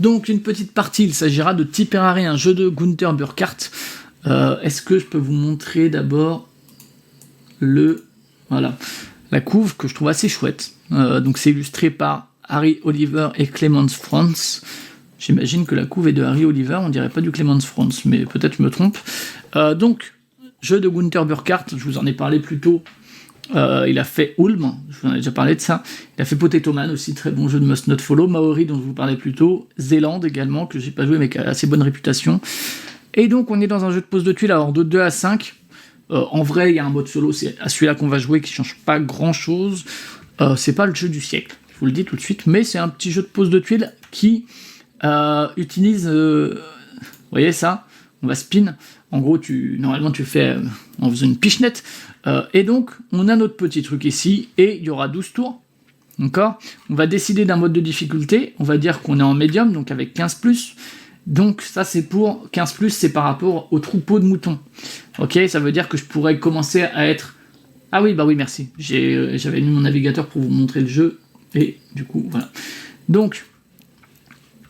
Donc une petite partie, il s'agira de Tipperary, un jeu de Gunther Burkhardt. Est-ce que je peux vous montrer d'abord voilà, la couve que je trouve assez chouette. Donc c'est illustré par Harry Oliver et Clemens Franz. J'imagine que la couve est de Harry Oliver, on dirait pas du Clemens Franz, mais peut-être je me trompe. Donc, jeu de Gunther Burkhardt, je vous en ai parlé plus tôt. Il a fait Ulm, je vous en ai déjà parlé de ça. Il a fait Potato Man aussi, très bon jeu de Must Not Follow. Maori, dont je vous parlais plus tôt. Zélande également, que j'ai pas joué mais qui a assez bonne réputation. Et donc, on est dans un jeu de pose de tuiles, alors de 2 à 5. En vrai, il y a un mode solo, c'est à celui-là qu'on va jouer, qui change pas grand-chose. C'est pas le jeu du siècle, je vous le dis tout de suite, mais c'est un petit jeu de pose de tuiles qui utilise... vous voyez ça ? On va spin. En gros, normalement, tu fais en faisant une pichenette. Et donc, on a notre petit truc ici, et il y aura 12 tours. D'accord ? On va décider d'un mode de difficulté. On va dire qu'on est en médium, donc avec 15+. Donc, ça, c'est pour 15+, c'est par rapport au troupeau de moutons. Ok ? Ça veut dire que je pourrais commencer à être... Ah oui, bah oui, merci. J'avais mis mon navigateur pour vous montrer le jeu. Et du coup, voilà. Donc,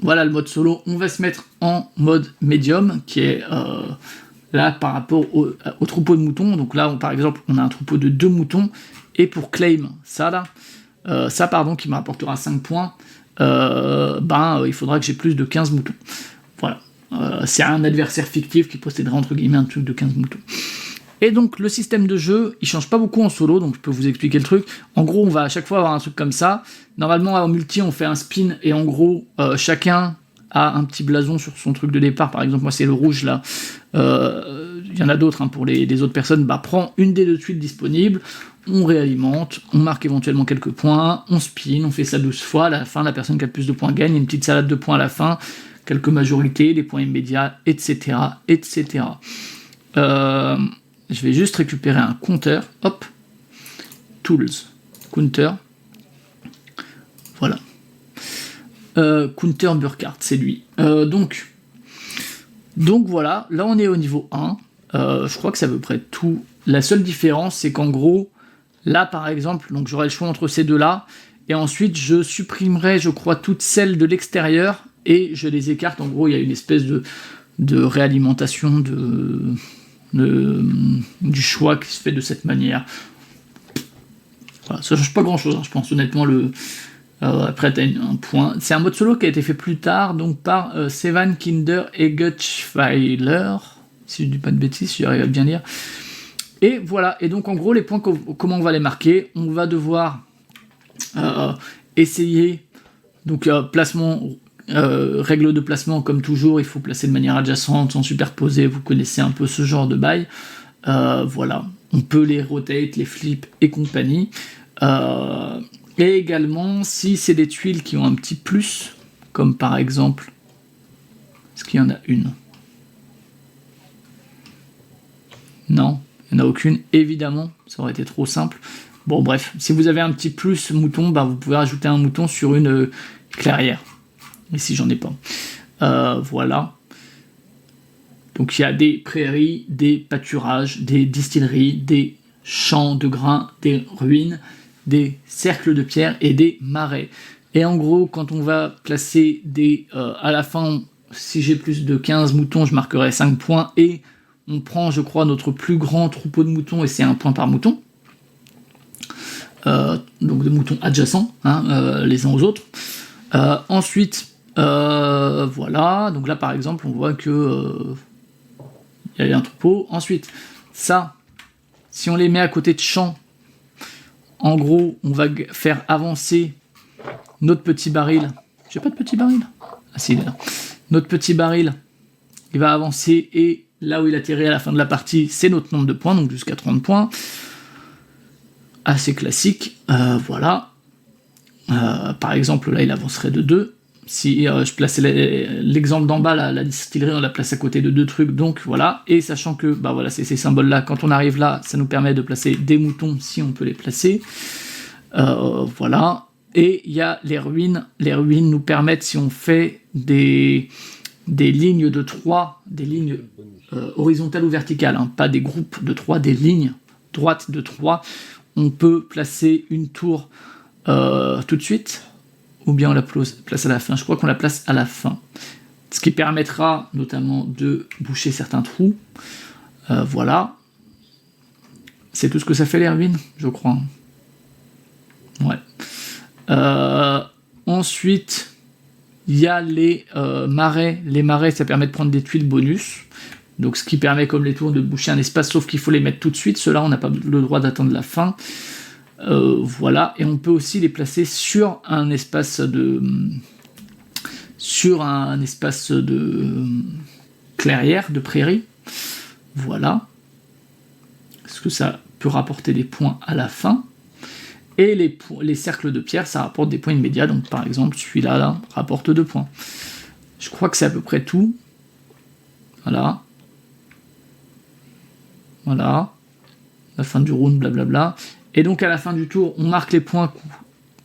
voilà le mode solo. On va se mettre en mode médium, qui est là par rapport au troupeau de moutons. Donc là, par exemple, on a un troupeau de 2 moutons. Et pour claim ça, qui me rapportera 5 points, il faudra que j'ai plus de 15 moutons. Voilà. C'est un adversaire fictif qui posséderait entre guillemets un truc de 15 moutons. Et donc le système de jeu, il change pas beaucoup en solo, donc je peux vous expliquer le truc. En gros, on va à chaque fois avoir un truc comme ça. Normalement, en multi, on fait un spin, et en gros, chacun a un petit blason sur son truc de départ. Par exemple, moi, c'est le rouge, là. Il y en a d'autres, pour les autres personnes. Prends une des 2 tuiles disponibles, on réalimente, on marque éventuellement quelques points, on spin, on fait ça 12 fois. À la fin, la personne qui a le plus de points gagne. Une petite salade de points à la fin, quelques majorités, des points immédiats, etc., etc. Je vais juste récupérer un compteur. Hop. Tools. Counter. Voilà. Gunther Burkhardt, c'est lui. Donc voilà, là on est au niveau 1. Je crois que c'est à peu près tout. La seule différence, c'est qu'en gros, là par exemple, donc j'aurai le choix entre ces deux-là, et ensuite je supprimerai, je crois, toutes celles de l'extérieur, et je les écarte. En gros, il y a une espèce de réalimentation du choix qui se fait de cette manière. Voilà, ça change pas grand chose, je pense honnêtement. Après t'as un point. C'est un mode solo qui a été fait plus tard, donc par Sevan Kinder et Gutschweiler, si je dis pas de bêtises, si j'arrive à bien lire. Et voilà, et donc en gros les points, comment on va les marquer? On va devoir essayer, donc placement, règle de placement comme toujours, il faut placer de manière adjacente, sans superposer, vous connaissez un peu ce genre de bail. Voilà, on peut les rotate, les flip et compagnie. Et également, si c'est des tuiles qui ont un petit plus, comme par exemple, est-ce qu'il y en a une? Non, il n'y en a aucune, évidemment, ça aurait été trop simple. Bon bref, si vous avez un petit plus mouton, vous pouvez rajouter un mouton sur une clairière. Ici j'en ai pas. Voilà. Donc il y a des prairies, des pâturages, des distilleries, des champs de grains, des ruines, des cercles de pierre et des marais. Et en gros, quand on va placer à la fin, si j'ai plus de 15 moutons, je marquerai 5 points, et on prend, je crois, notre plus grand troupeau de moutons, et c'est 1 point par mouton. Donc de moutons adjacents, les uns aux autres. Ensuite, voilà, donc là par exemple, on voit que il y a un troupeau. Ensuite, ça, si on les met à côté de champs, en gros, on va faire avancer notre petit baril. J'ai pas de petit baril? Ah si, il est là. Notre petit baril, il va avancer, et là où il atterrit à la fin de la partie, c'est notre nombre de points, donc jusqu'à 30 points. Assez classique, voilà. Par exemple, là, il avancerait de 2. Si je plaçais l'exemple d'en bas, la distillerie, on la place à côté de 2 trucs, donc voilà. Et sachant que, voilà, c'est ces symboles-là, quand on arrive là, ça nous permet de placer des moutons, si on peut les placer. Voilà. Et il y a les ruines. Les ruines nous permettent, si on fait des lignes de 3, des lignes horizontales ou verticales, pas des groupes de 3, des lignes droites de 3, on peut placer une tour tout de suite, ou bien on la place à la fin. Je crois qu'on la place à la fin. Ce qui permettra notamment de boucher certains trous. Voilà. C'est tout ce que ça fait les ruines, je crois. Ouais. Ensuite, il y a les marais. Les marais, ça permet de prendre des tuiles bonus. Donc ce qui permet, comme les tours, de boucher un espace, sauf qu'il faut les mettre tout de suite. Ceux-là, on n'a pas le droit d'attendre la fin. Voilà. Et on peut aussi les placer sur un espace de... clairière, de prairie. Voilà. Parce que ça peut rapporter des points à la fin. Et les cercles de pierre, ça rapporte des points immédiats. Donc par exemple, celui-là là, rapporte 2 points. Je crois que c'est à peu près tout. Voilà. Voilà. La fin du round, blablabla. Et donc à la fin du tour, on marque les points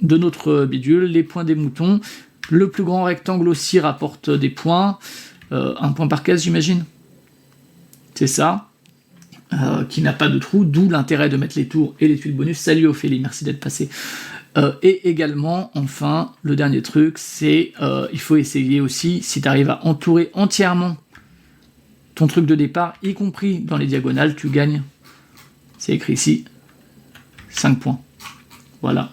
de notre bidule, les points des moutons. Le plus grand rectangle aussi rapporte des points. 1 point par case, j'imagine. C'est ça. Qui n'a pas de trou, d'où l'intérêt de mettre les tours et les tuiles bonus. Salut Ophélie, merci d'être passé. Et également, enfin, le dernier truc, c'est il faut essayer aussi, si tu arrives à entourer entièrement ton truc de départ, y compris dans les diagonales, tu gagnes, c'est écrit ici, 5 points. Voilà.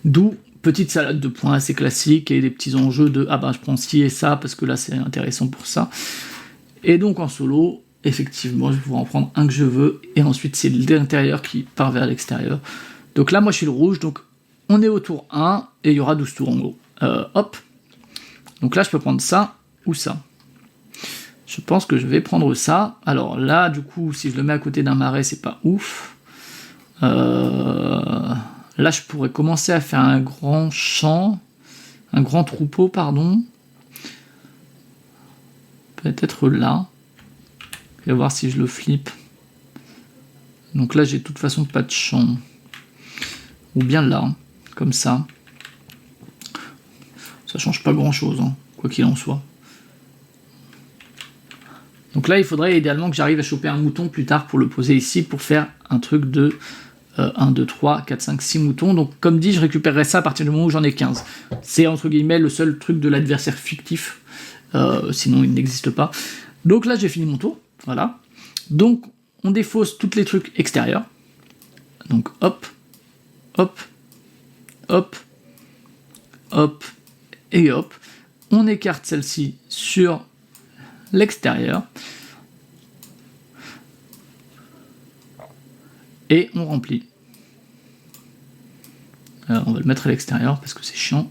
D'où petite salade de points assez classique et des petits enjeux de ah ben je prends ci et ça parce que là c'est intéressant pour ça. Et donc en solo, effectivement, je vais pouvoir en prendre un que je veux, et ensuite c'est l'intérieur qui part vers l'extérieur. Donc là, moi je suis le rouge, donc on est au tour 1, et il y aura 12 tours en gros. Hop. Donc là, je peux prendre ça ou ça. Je pense que je vais prendre ça. Alors là, du coup, si je le mets à côté d'un marais, c'est pas ouf. Là, je pourrais commencer à faire un grand champ, un grand troupeau, pardon. Peut-être là. Je vais voir si je le flippe. Donc là, j'ai de toute façon pas de champ. Ou bien là, comme ça. Ça change pas grand-chose, hein, quoi qu'il en soit. Donc là, il faudrait idéalement que j'arrive à choper un mouton plus tard pour le poser ici, pour faire un truc de 1, 2, 3, 4, 5, 6 moutons. Donc comme dit, je récupérerai ça à partir du moment où j'en ai 15. C'est entre guillemets le seul truc de l'adversaire fictif. Sinon, il n'existe pas. Donc là, j'ai fini mon tour. Voilà. Donc, on défausse tous les trucs extérieurs. Donc, hop, hop, hop, hop, et hop. On écarte celle-ci sur l'extérieur. Et on remplit. On va le mettre à l'extérieur parce que c'est chiant.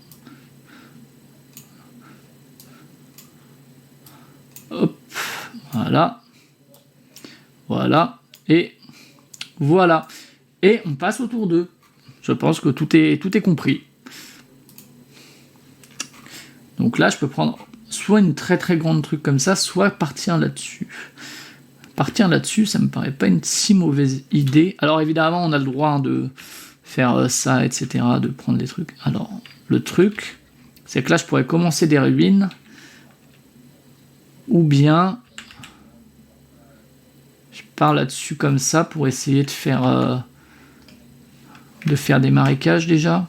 Hop, voilà. Voilà. Et voilà. Et on passe au tour 2. Je pense que tout est compris. Donc là, je peux prendre soit une très très grande truc comme ça, soit partir là-dessus. Partir là-dessus, ça me paraît pas une si mauvaise idée. Alors évidemment, on a le droit de faire ça, etc., de prendre les trucs. Alors, le truc, c'est que là, je pourrais commencer des ruines, ou bien je pars là-dessus comme ça pour essayer de faire des marécages déjà.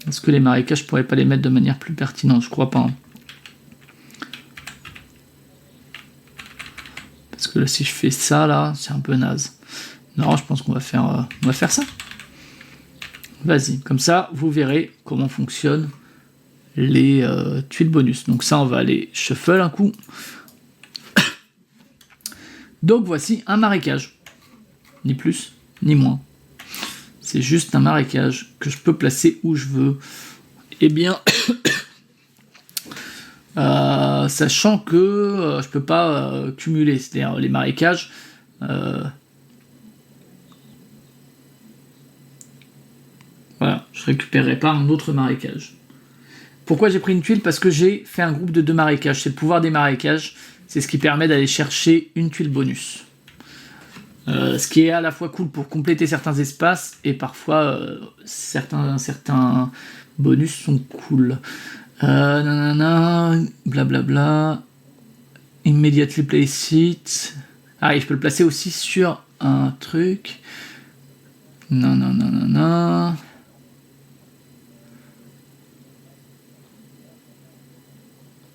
Est-ce que les marécages, je pourrais pas les mettre de manière plus pertinente? Je crois pas. Hein. Parce que là, si je fais ça, là, c'est un peu naze. Non, je pense qu'on va faire ça. Vas-y, comme ça, vous verrez comment fonctionnent les tuiles bonus. Donc ça, on va aller shuffle un coup. Donc voici un marécage. Ni plus, ni moins. C'est juste un marécage que je peux placer où je veux. Eh bien, sachant que je peux pas cumuler, c'est-à-dire les marécages. Voilà, je récupérerai pas un autre marécage. Pourquoi j'ai pris une tuile? Parce que j'ai fait un groupe de 2 marécages. C'est le pouvoir des marécages. C'est ce qui permet d'aller chercher une tuile bonus. Ce qui est à la fois cool pour compléter certains espaces et parfois certains bonus sont cool. Blablabla. Immediately place it. Ah, et je peux le placer aussi sur un truc. Non.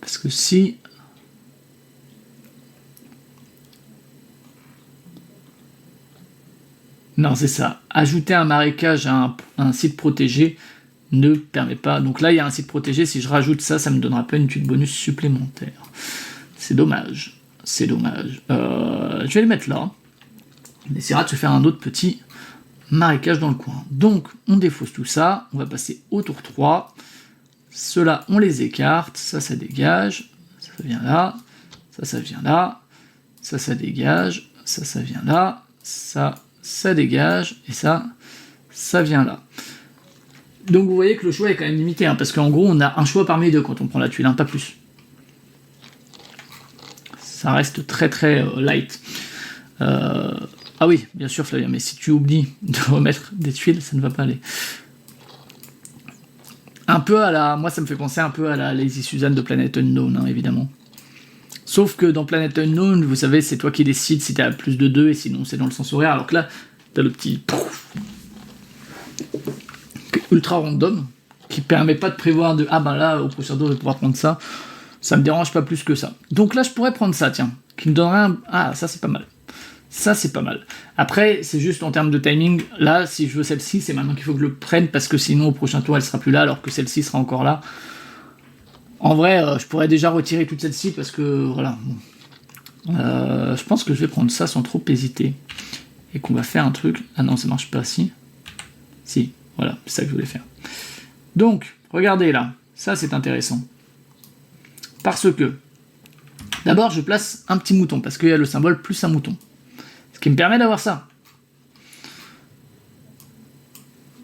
Parce que si... Non, c'est ça. Ajouter un marécage à un site protégé ne permet pas. Donc là, il y a un site protégé. Si je rajoute ça, ça me donnera pas une tuile bonus supplémentaire. C'est dommage. C'est dommage. Je vais le mettre là. On essaiera de se faire un autre petit marécage dans le coin. Donc, on défausse tout ça. On va passer au tour 3. Ceux-là, on les écarte. Ça dégage. Ça vient là. Ça vient là. Ça dégage. Ça vient là. Ça dégage. Et ça vient là. Donc, vous voyez que le choix est quand même limité. Parce qu'en gros, on a un choix parmi deux quand on prend la tuile. Pas plus. Ça reste très très light. Ah oui, bien sûr Flavien, mais si tu oublies de remettre des tuiles, ça ne va pas aller. Un peu à la... Moi ça me fait penser un peu à la Lazy Susan de Planet Unknown, évidemment. Sauf que dans Planet Unknown, vous savez, c'est toi qui décides si t'as plus de 2 et sinon c'est dans le sens horaire, alors que là, t'as le petit... ultra random, qui permet pas de prévoir de... Ah ben là, au prochain tour, je vais pouvoir prendre ça. Ça me dérange pas plus que ça. Donc là, je pourrais prendre ça, tiens, qui me donnerait un... Ah, ça c'est pas mal. Ça, c'est pas mal. Après, c'est juste en termes de timing. Là, si je veux celle-ci, c'est maintenant qu'il faut que je le prenne parce que sinon, au prochain tour, elle sera plus là alors que celle-ci sera encore là. En vrai, je pourrais déjà retirer toute celle-ci parce que, voilà. Je pense que je vais prendre ça sans trop hésiter. Et qu'on va faire un truc... Ah non, ça marche pas, si. Si, voilà, c'est ça que je voulais faire. Donc, regardez là. Ça, c'est intéressant. Parce que... D'abord, je place un petit mouton parce qu'il y a le symbole plus un mouton. Ce qui me permet d'avoir ça.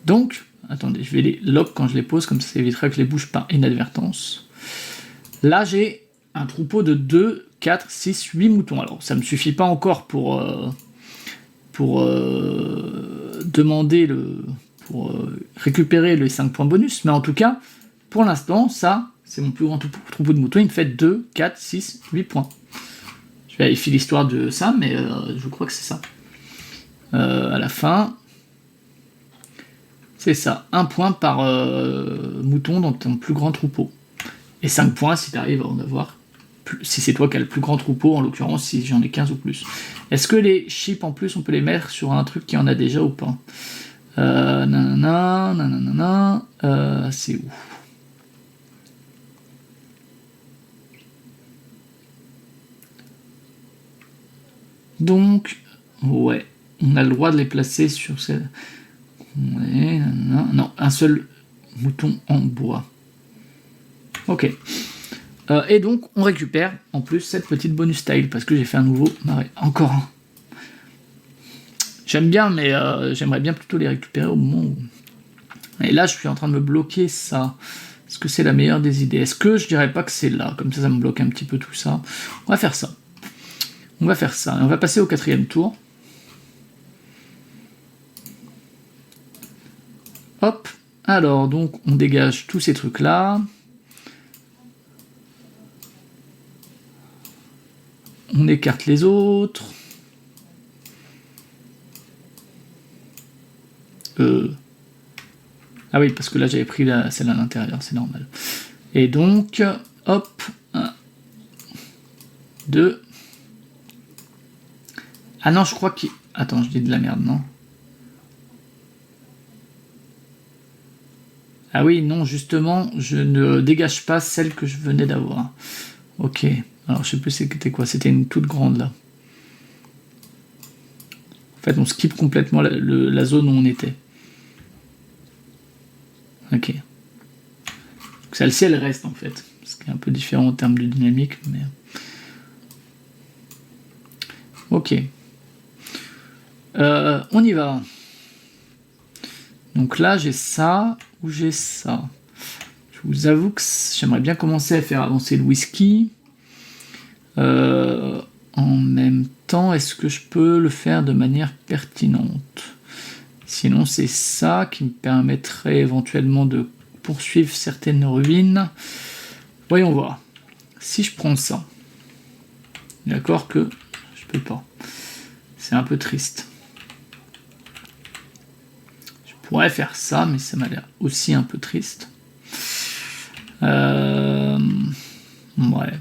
Donc, attendez, je vais les lock quand je les pose, comme ça évitera que je les bouge par inadvertance. Là, j'ai un troupeau de 2, 4, 6, 8 moutons. Alors, ça ne me suffit pas encore pour demander pour récupérer les 5 points bonus, mais en tout cas, pour l'instant, ça, c'est mon plus grand troupeau de moutons. Il me fait 2, 4, 6, 8 points. Je vais vérifier l'histoire de ça, mais je crois que c'est ça. À la fin, c'est ça. 1 point par mouton dans ton plus grand troupeau. Et 5 points si tu arrives à en avoir. Si c'est toi qui as le plus grand troupeau, en l'occurrence, si j'en ai 15 ou plus. Est-ce que les chips, en plus, on peut les mettre sur un truc qui en a déjà ou pas? C'est où? Donc, ouais, on a le droit de les placer sur celle... Ouais, non, un seul mouton en bois. Ok. Et donc, on récupère en plus cette petite bonus tile, parce que j'ai fait un nouveau marais. Encore un. J'aime bien, mais j'aimerais bien plutôt les récupérer au moment où... Et là, je suis en train de me bloquer ça. Est-ce que c'est la meilleure des idées? Est-ce que je dirais pas que c'est là? Comme ça me bloque un petit peu tout ça. On va faire ça. On va faire ça. Et on va passer au 4e tour. Hop. Alors, donc, on dégage tous ces trucs-là. On écarte les autres. Ah oui, parce que là, j'avais pris celle à l'intérieur, c'est normal. Et donc, hop. 1, 2... Ah non, je crois qu'il... Attends, je dis de la merde, non? Ah oui, non, justement, je ne dégage pas celle que je venais d'avoir. Ok. Alors, je sais plus c'était quoi. C'était une toute grande, là. En fait, on skip complètement la zone où on était. Ok. Donc, celle-ci, elle reste, en fait. Ce qui est un peu différent en termes de dynamique, mais... Ok. On y va. Donc là, j'ai ça ou j'ai ça. Je vous avoue que j'aimerais bien commencer à faire avancer le whisky. En même temps, est-ce que je peux le faire de manière pertinente? Sinon, c'est ça qui me permettrait éventuellement de poursuivre certaines ruines. Voyons voir. Si je prends ça, d'accord que je peux pas. C'est un peu triste. Je pourrais faire ça, mais ça m'a l'air aussi un peu triste. Ouais.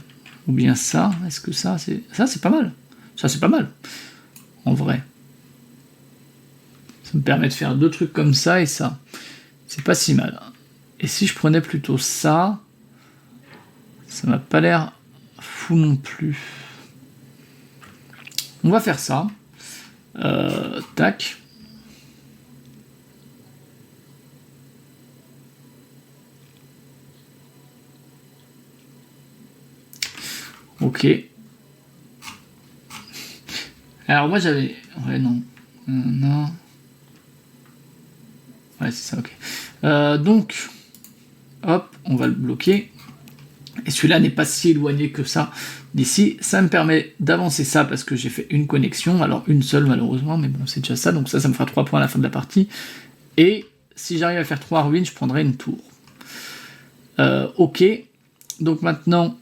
Ou bien ça. Est-ce que ça, c'est... Ça, c'est pas mal. Ça, c'est pas mal. En vrai. Ça me permet de faire 2 trucs comme ça et ça. C'est pas si mal. Et si je prenais plutôt ça, ça m'a pas l'air fou non plus. On va faire ça. Tac. Ok. Alors moi j'avais... Ouais, non. Non. Ouais, c'est ça, ok. Donc, hop, on va le bloquer. Et celui-là n'est pas si éloigné que ça d'ici. Ça me permet d'avancer ça parce que j'ai fait une connexion. Alors une seule malheureusement, mais bon, c'est déjà ça. Donc ça me fera 3 points à la fin de la partie. Et si j'arrive à faire 3 ruines, je prendrai une tour. Ok. Donc maintenant,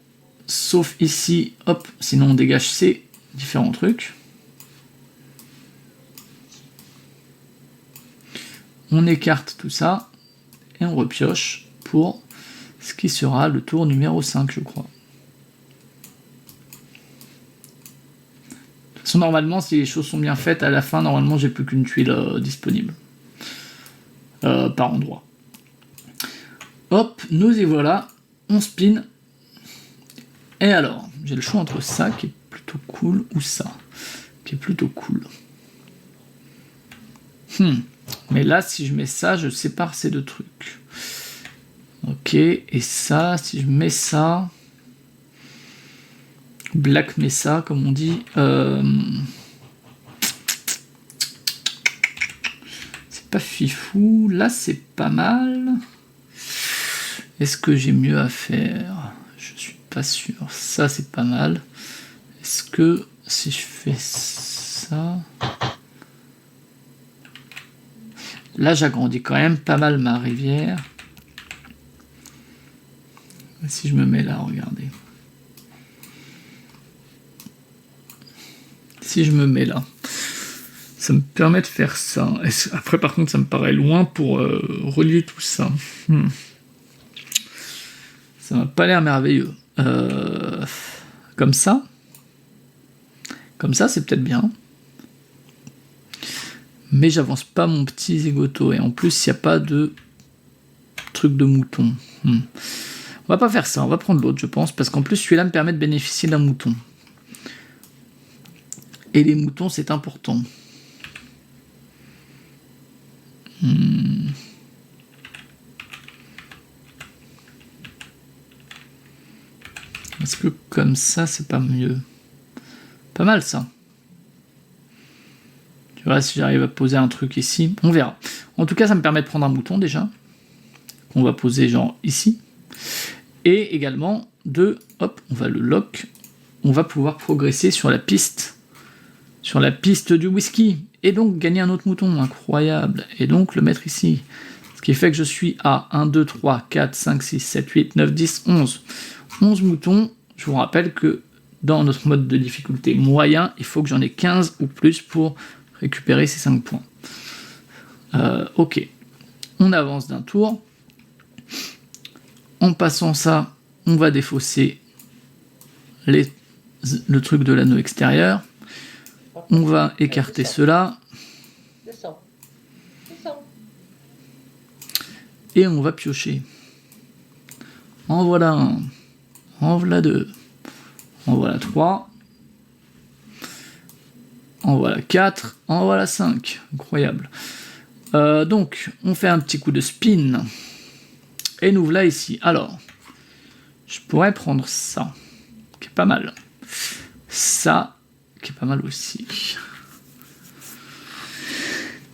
sauf ici, hop, sinon on dégage ces différents trucs. On écarte tout ça et on repioche pour ce qui sera le tour numéro 5, je crois. De toute façon, normalement, si les choses sont bien faites, à la fin, normalement, j'ai plus qu'une tuile disponible. Par endroit. Hop, nous y voilà. On spin. Et alors, j'ai le choix entre ça, qui est plutôt cool, ou ça, qui est plutôt cool. Mais là, si je mets ça, je sépare ces 2 trucs. Ok, et ça, si je mets ça... Black Mesa, comme on dit. C'est pas fifou. Là, c'est pas mal. Est-ce que j'ai mieux à faire? Je suis pas sûr. Ça, c'est pas mal. Est-ce que si je fais ça... Là, j'agrandis quand même pas mal ma rivière. Si je me mets là, regardez. Si je me mets là, ça me permet de faire ça. Après, par contre, ça me paraît loin pour relier tout ça. Ça m'a pas l'air merveilleux. Comme ça. Comme ça, c'est peut-être bien. Mais j'avance pas mon petit zigoto. Et en plus, il n'y a pas de truc de mouton. On va pas faire ça. On va prendre l'autre, je pense. Parce qu'en plus, celui-là me permet de bénéficier d'un mouton. Et les moutons, c'est important. Est-ce que comme ça, c'est pas mieux? Pas mal, ça. Tu vois, si j'arrive à poser un truc ici, on verra. En tout cas, ça me permet de prendre un mouton, déjà. Qu'on va poser, genre, ici. Et également, hop, on va le lock. On va pouvoir progresser sur la piste. Sur la piste du whisky. Et donc, gagner un autre mouton. Incroyable. Et donc, le mettre ici. Ce qui fait que je suis à 1, 2, 3, 4, 5, 6, 7, 8, 9, 10, 11. 11 moutons. Je vous rappelle que dans notre mode de difficulté moyen, il faut que j'en ai 15 ou plus pour récupérer ces 5 points. Ok. On avance d'un tour. En passant ça, on va défausser le truc de l'anneau extérieur. On va écarter cela. Et on va piocher. En voilà un. En voilà 2. En voilà 3. En voilà 4. En voilà 5. Incroyable. Donc, on fait un petit coup de spin. Et nous voilà ici. Alors, je pourrais prendre ça, qui est pas mal. Ça, qui est pas mal aussi.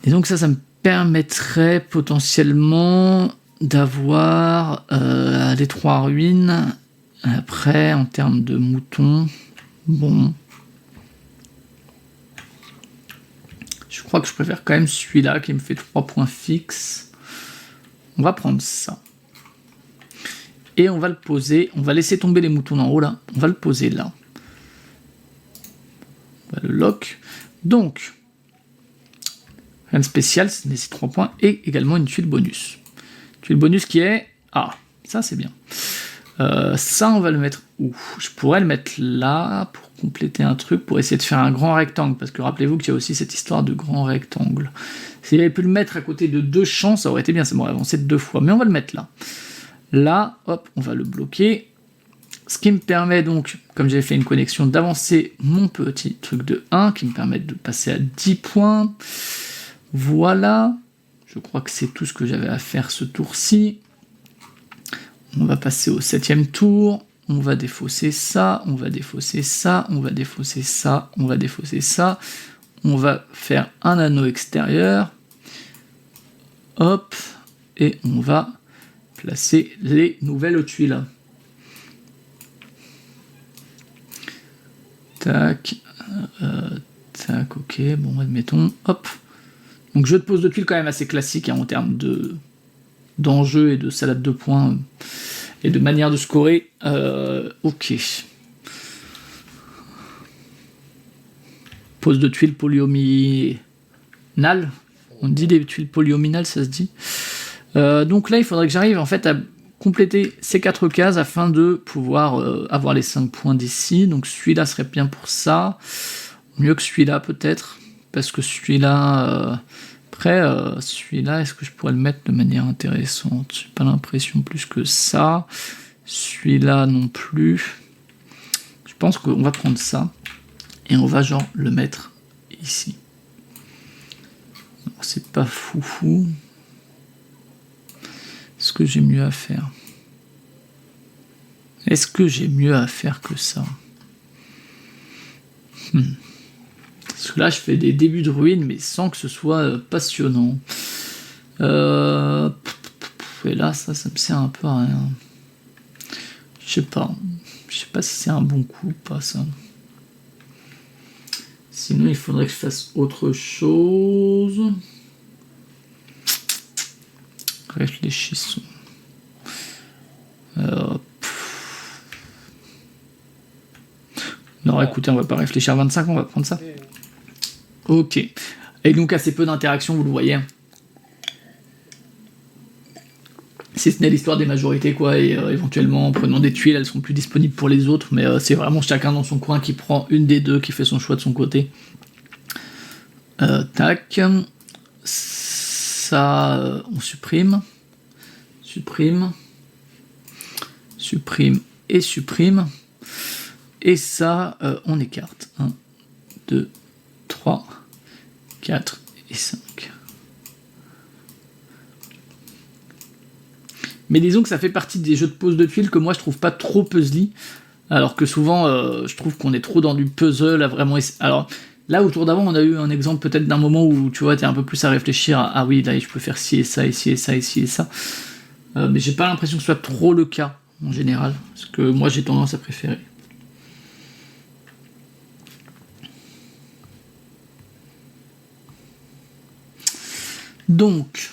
Et donc ça me permettrait potentiellement d'avoir les 3 ruines. Après, en termes de moutons, bon... Je crois que je préfère quand même celui-là qui me fait 3 points fixes. On va prendre ça. Et on va le poser. On va laisser tomber les moutons en haut là. On va le poser là. On va le lock. Donc, rien de spécial, c'est ces 3 points. Et également une tuile bonus. Tuile bonus qui est... Ah, ça c'est bien. Ça, on va le mettre où? Je pourrais le mettre là pour compléter un truc, pour essayer de faire un grand rectangle, parce que rappelez-vous qu'il y a aussi cette histoire de grand rectangle. S'il avait pu le mettre à côté de 2 champs, ça aurait été bien, ça m'aurait avancé de 2 fois, mais on va le mettre là. Là, hop, on va le bloquer. Ce qui me permet donc, comme j'ai fait une connexion, d'avancer mon petit truc de 1, qui me permet de passer à 10 points. Voilà. Je crois que c'est tout ce que j'avais à faire ce tour-ci. On va passer au 7e tour. On va défausser ça, on va défausser ça, on va défausser ça, on va défausser ça. On va faire un anneau extérieur. Hop. Et on va placer les nouvelles tuiles. Tac. Tac, ok. Bon, admettons. Hop. Donc jeu de pose de tuiles quand même assez classique en termes d'enjeu et de salade de points et de manière de scorer. Ok. Pose de tuiles polyominoales. On dit des tuiles polyominoales, ça se dit. Donc là, il faudrait que j'arrive en fait à compléter ces 4 cases afin de pouvoir avoir les 5 points d'ici. Donc celui-là serait bien pour ça. Mieux que celui-là peut-être. Parce que celui-là... Après, celui-là, est-ce que je pourrais le mettre de manière intéressante? J'ai pas l'impression plus que ça. Celui-là non plus. Je pense qu'on va prendre ça. Et on va genre le mettre ici. C'est pas foufou. Est-ce que j'ai mieux à faire? Est-ce que j'ai mieux à faire que ça? Parce que là, je fais des débuts de ruines, mais sans que ce soit passionnant. Et là, ça me sert un peu à rien. Je sais pas. Je sais pas si c'est un bon coup ou pas, ça. Sinon, il faudrait que je fasse autre chose. Réfléchissons. Non, écoutez, on va pas réfléchir à 25, on va prendre ça. Ok. Et donc assez peu d'interaction, vous le voyez. Si ce n'est l'histoire des majorités, quoi, et éventuellement, en prenant des tuiles, elles sont plus disponibles pour les autres, mais c'est vraiment chacun dans son coin qui prend une des deux, qui fait son choix de son côté. Tac. Ça, on supprime. Supprime. Supprime et supprime. Et ça, on écarte. 1, 2, 3, 4 et 5. Mais disons que ça fait partie des jeux de pose de tuiles que moi je trouve pas trop puzzly, alors que souvent je trouve qu'on est trop dans du puzzle à vraiment... Alors là, au tour d'avant, on a eu un exemple peut-être d'un moment où tu vois, t'es un peu plus à réfléchir à ah oui, là je peux faire ci et ça, et ci et ça, et ci et ça. Mais j'ai pas l'impression que ce soit trop le cas en général, parce que moi j'ai tendance à préférer. Donc,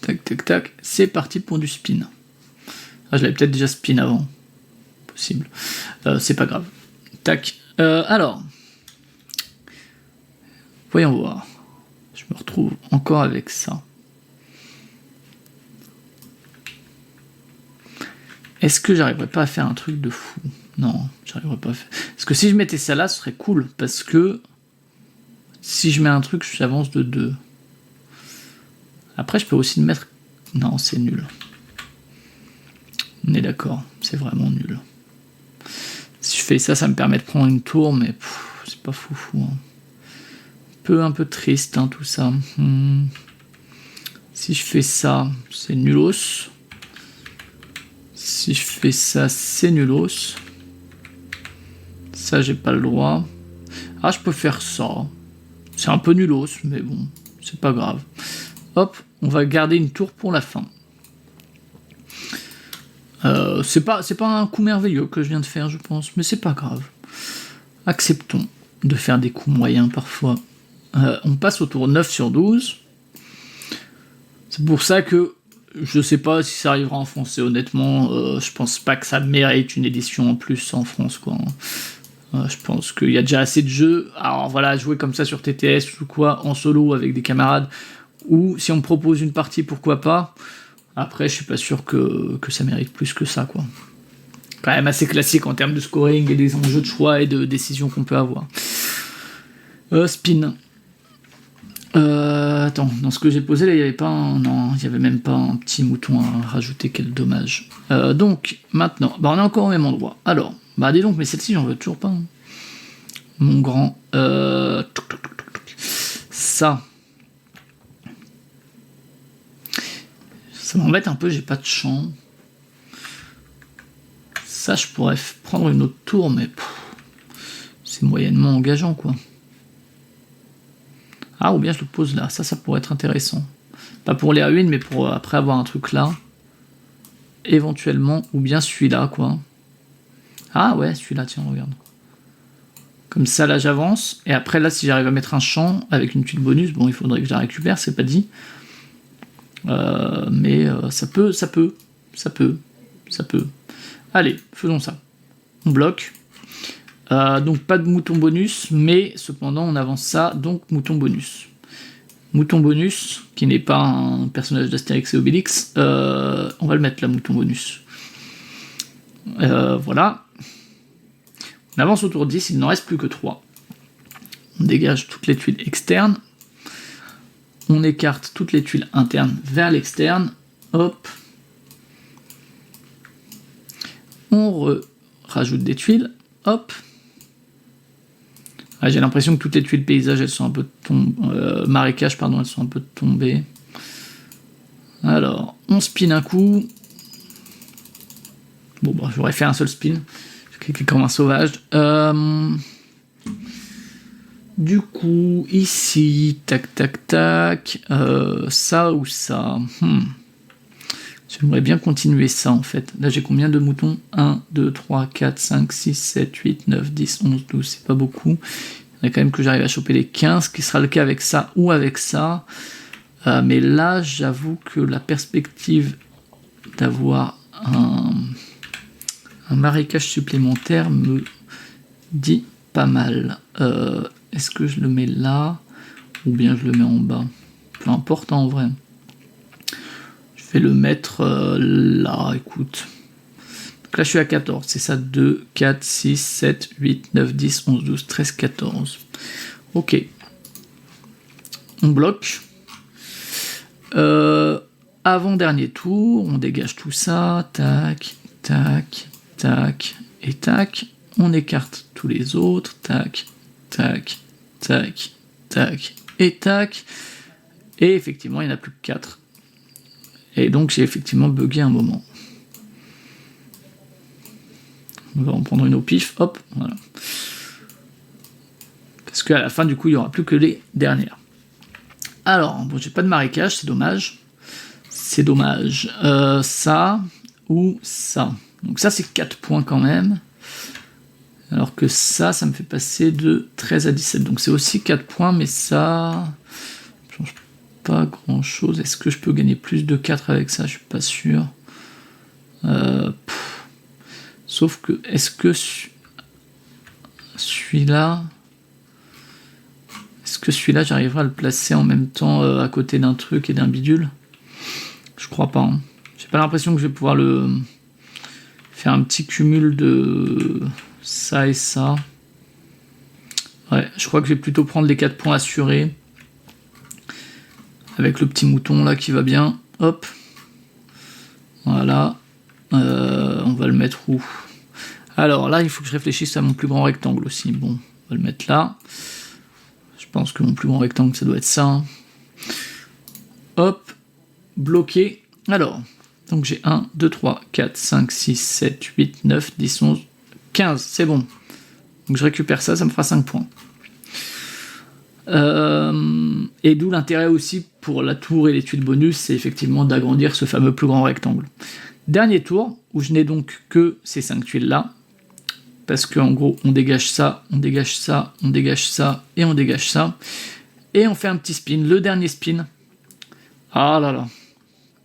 tac, tac, tac, c'est parti pour du spin. Ah, je l'avais peut-être déjà spin avant. Possible. C'est pas grave. Tac. Alors, voyons voir. Je me retrouve encore avec ça. Est-ce que j'arriverais pas à faire un truc de fou? Non, j'arriverais pas à faire... Parce que si je mettais ça là, ce serait cool, parce que si je mets un truc, j'avance de 2. Après, je peux aussi le mettre... Non, c'est nul. On est d'accord, c'est vraiment nul. Si je fais ça, ça me permet de prendre une tour, mais c'est pas foufou. Hein. Un peu triste, hein, tout ça. Si je fais ça, c'est nulos. Si je fais ça, c'est nulos. Ça, j'ai pas le droit. Ah, je peux faire ça. C'est un peu nulos, mais bon, c'est pas grave. Hop, on va garder une tour pour la fin. C'est pas un coup merveilleux que je viens de faire, je pense, mais c'est pas grave. Acceptons de faire des coups moyens parfois. On passe au tour 9 sur 12. C'est pour ça que je sais pas si ça arrivera en français, honnêtement. Je pense pas que ça mérite une édition en plus en France, quoi. Je pense qu'il y a déjà assez de jeux. Alors voilà, jouer comme ça sur TTS ou quoi, en solo avec des camarades, ou si on me propose une partie, pourquoi pas. Après, je suis pas sûr que ça mérite plus que ça, quoi. Quand même assez classique en termes de scoring et des enjeux de choix et de décisions qu'on peut avoir. Spin. Attends, dans ce que j'ai posé là, il n'y avait pas non, il y avait même pas un petit mouton à rajouter, quel dommage. Donc, maintenant, on est encore au même endroit. Alors, dis donc, mais celle-ci, j'en veux toujours pas. Hein. Mon grand. Ça. Ça m'embête un peu, j'ai pas de champ. Ça, je pourrais prendre une autre tour, mais c'est moyennement engageant, quoi. Ah, ou bien je le pose là. Ça pourrait être intéressant. Pas pour les A1, mais pour après avoir un truc là. Éventuellement, ou bien celui-là, quoi. Ah ouais, celui-là, tiens, regarde. Comme ça, là, j'avance. Et après, là, si j'arrive à mettre un champ avec une tuile bonus, bon, il faudrait que je la récupère, c'est pas dit. Mais ça peut. Allez, faisons ça. On bloque. Donc pas de mouton bonus, mais cependant on avance ça, donc mouton bonus. Mouton bonus, qui n'est pas un personnage d'Astérix et Obélix, on va le mettre là, mouton bonus. Voilà. On avance autour de 10, il n'en reste plus que 3. On dégage toutes les tuiles externes. On écarte toutes les tuiles internes vers l'externe. Hop. On rajoute des tuiles. Hop. Ah, j'ai l'impression que toutes les tuiles paysage, elles sont un peu marécage, pardon, elles sont un peu tombées. Alors, on spin un coup. Bon, j'aurais fait un seul spin. Je clique comme un sauvage. Du coup, ici, tac, tac, tac. Ça ou ça. J'aimerais bien continuer ça, en fait. Là, j'ai combien de moutons? 1, 2, 3, 4, 5, 6, 7, 8, 9, 10, 11, 12. C'est pas beaucoup. Il y a quand même que j'arrive à choper les 15, ce qui sera le cas avec ça ou avec ça. Mais là, j'avoue que la perspective d'avoir un marécage supplémentaire me dit pas mal. Est-ce que je le mets là ou bien je le mets en bas? Peu importe, en vrai. Je vais le mettre là, écoute. Donc là, je suis à 14. C'est ça, 2, 4, 6, 7, 8, 9, 10, 11, 12, 13, 14. Ok. On bloque. Avant-dernier tour, on dégage tout ça. Tac, tac, tac et tac. On écarte tous les autres. Tac, tac, tac, tac et tac. Et effectivement, il n'y en a plus que 4. Et donc, j'ai effectivement bugué un moment. On va en prendre une au pif. Hop, voilà. Parce qu'à la fin, du coup, il n'y aura plus que les dernières. Alors, bon, j'ai pas de marécage, c'est dommage. C'est dommage. Ça ou ça. Donc ça, c'est 4 points quand même. Alors que ça me fait passer de 13 à 17. Donc c'est aussi 4 points, mais ça ne change pas grand-chose. Est-ce que je peux gagner plus de 4 avec ça? Je suis pas sûr. Sauf que, est-ce que celui-là... Est-ce que celui-là, j'arriverai à le placer en même temps à côté d'un truc et d'un bidule? Je crois pas. Hein. J'ai pas l'impression que je vais pouvoir faire un petit cumul de ça et ça. Ouais, je crois que je vais plutôt prendre les 4 points assurés. Avec le petit mouton là qui va bien. Hop. Voilà. On va le mettre où? Alors là, il faut que je réfléchisse à mon plus grand rectangle aussi. Bon, on va le mettre là. Je pense que mon plus grand rectangle, ça doit être ça. Hein. Hop. Bloqué. Alors, donc j'ai 1, 2, 3, 4, 5, 6, 7, 8, 9, 10, 11, 15. C'est bon. Donc je récupère ça, ça me fera 5 points. Et d'où l'intérêt aussi pour la tour et les tuiles bonus, c'est effectivement d'agrandir ce fameux plus grand rectangle. Dernier tour, où je n'ai donc que ces 5 tuiles-là. Parce qu'en gros, on dégage ça, on dégage ça, on dégage ça, et on dégage ça. Et on fait un petit spin. Le dernier spin. Ah là là.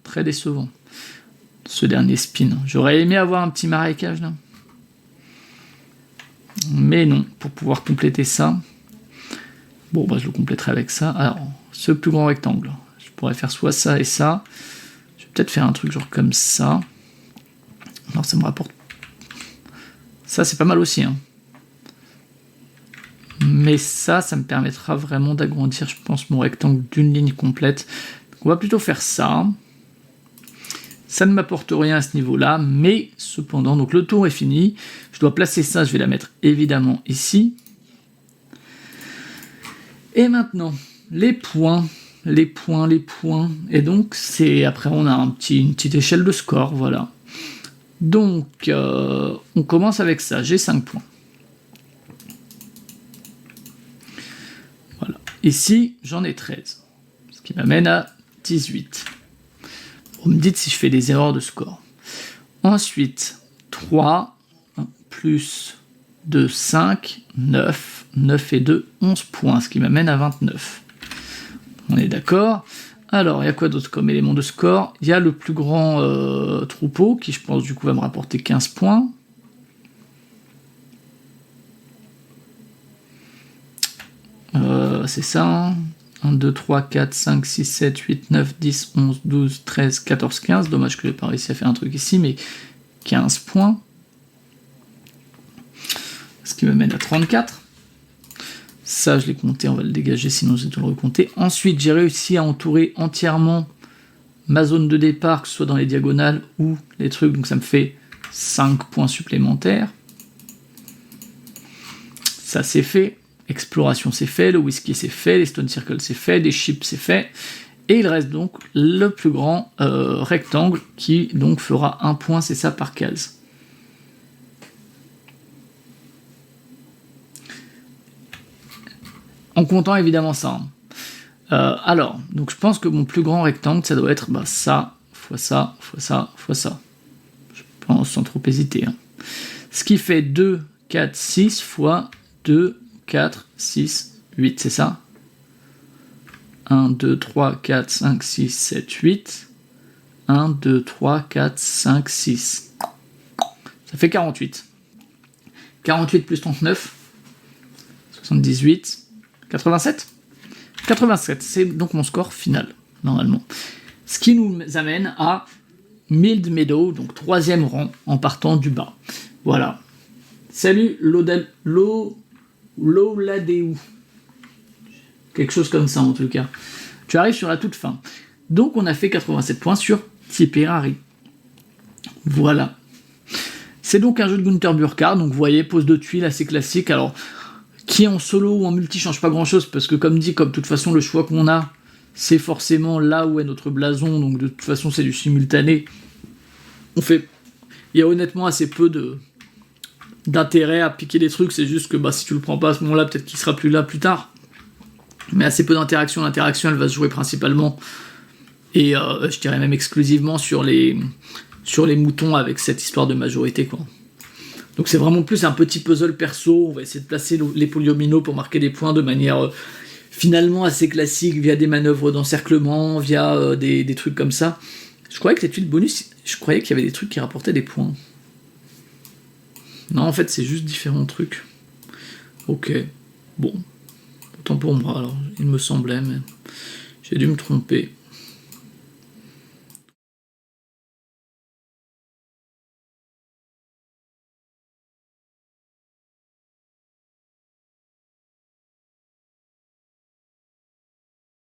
Très décevant. Ce dernier spin. J'aurais aimé avoir un petit marécage là. Mais non, pour pouvoir compléter ça. Bon, je le compléterai avec ça. Alors, ce plus grand rectangle. Je pourrais faire soit ça et ça. Je vais peut-être faire un truc genre comme ça. Alors ça me rapporte... Ça c'est pas mal aussi. Hein. Mais ça me permettra vraiment d'agrandir, je pense, mon rectangle d'une ligne complète. Donc on va plutôt faire ça. Ça ne m'apporte rien à ce niveau-là, mais cependant, donc le tour est fini. Je dois placer ça, je vais la mettre évidemment ici. Et maintenant, les points. Et donc, après, on a une petite échelle de score, voilà. Donc, on commence avec ça. J'ai 5 points. Voilà. Ici, j'en ai 13. Ce qui m'amène à 18. Vous me dites si je fais des erreurs de score. Ensuite, 3 plus 2, 5, 9. 9 et 2, 11 points, ce qui m'amène à 29. On est d'accord. Alors, il y a quoi d'autre comme élément de score? Il y a le plus grand troupeau, qui je pense du coup va me rapporter 15 points. C'est ça. 1, 2, 3, 4, 5, 6, 7, 8, 9, 10, 11, 12, 13, 14, 15. Dommage que je n'ai pas réussi à faire un truc ici, mais 15 points. Ce qui me mène à 34. Ça, je l'ai compté, on va le dégager, sinon je vais tout le recompter. Ensuite, j'ai réussi à entourer entièrement ma zone de départ, que ce soit dans les diagonales ou les trucs, donc ça me fait 5 points supplémentaires. Ça, c'est fait. Exploration, c'est fait. Le whisky, c'est fait. Les stone circles, c'est fait. Les chips, c'est fait. Et il reste donc le plus grand rectangle qui donc fera 1 point, c'est ça, par case. En comptant évidemment ça. Alors, donc je pense que mon plus grand rectangle, ça doit être ça, fois ça, fois ça, fois ça. Je pense sans trop hésiter. Hein. Ce qui fait 2, 4, 6 fois 2, 4, 6, 8, c'est ça? 1, 2, 3, 4, 5, 6, 7, 8. 1, 2, 3, 4, 5, 6. Ça fait 48. 48 plus 39. 78. 87 ? 87, c'est donc mon score final, normalement. Ce qui nous amène à Mild Meadow, donc 3e rang, en partant du bas. Voilà. Salut, Lauladeu. Quelque chose comme ça, en tout cas. Tu arrives sur la toute fin. Donc, on a fait 87 points sur Tipperary. Voilà. C'est donc un jeu de Gunther Burkhardt, donc vous voyez, pose de tuiles assez classique. Alors, qui en solo ou en multi change pas grand chose, parce que comme dit, comme de toute façon le choix qu'on a, c'est forcément là où est notre blason, donc de toute façon c'est du simultané. Il y a honnêtement assez peu d'intérêt à piquer des trucs, c'est juste que si tu le prends pas à ce moment-là, peut-être qu'il sera plus là plus tard. Mais assez peu d'interaction, l'interaction elle va se jouer principalement, et je dirais même exclusivement sur les moutons avec cette histoire de majorité, quoi. Donc c'est vraiment plus un petit puzzle perso, on va essayer de placer les polyomino pour marquer des points de manière finalement assez classique, via des manœuvres d'encerclement, via des trucs comme ça. Je croyais que les tuiles bonus, je croyais qu'il y avait des trucs qui rapportaient des points. Non, en fait c'est juste différents trucs. Ok, bon, autant pour moi alors, il me semblait, mais j'ai dû me tromper.